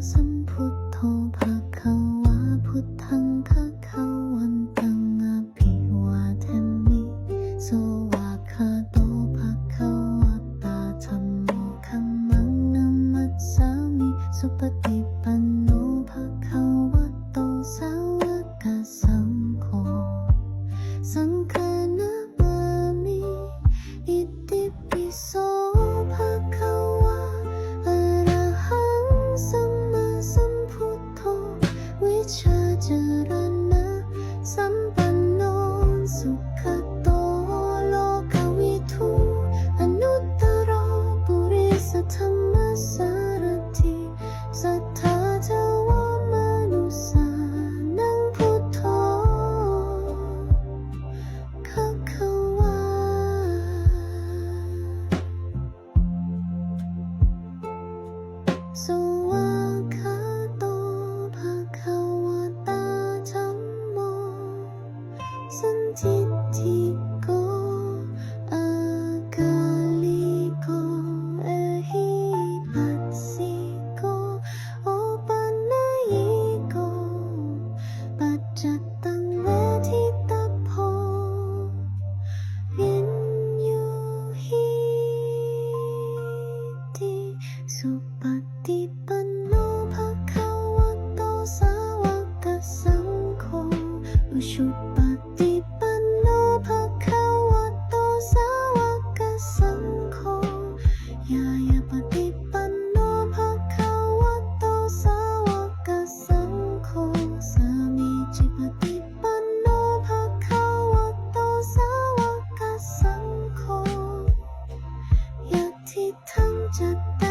สัมพุทโธภะคะวะพุทธังภะคะวันตังอะภิวาเทมิสวากขาโตภะคะวะตาธัมโมธัมมังนัมมัสสามิสุปฏิปันโนภะคะวะโตสาวกสังโฆสังฆนามามิอิติปิโสภะคะวะอะระหังสัมมาสัมพุทโธวิชาจารณะสัมปันโนสุขโตโลกวิทูอนุตตรปุริสธรรมสารถิสัทธาเทวมนุสสานังพุทโธภะคะวาสวากขาโตภะคะวะตาธัมโมสันทิฏฐิโกอากาลิโกเอหิปัสสิโกโอปันนยิโกปัจจตังเวทิตาโพวินยูหิติสุปฏิปันโนภะคะวะโตสาวกสังโฆอุชุปฏิปันโนภะคะวะโตสาวกสังโฆยายาปฏิปันโนภะคะวะโตสาวกสังโฆสามีจิปฏิปันโนภะคะวะโตสาวกสังโฆยะทิทังจัตตา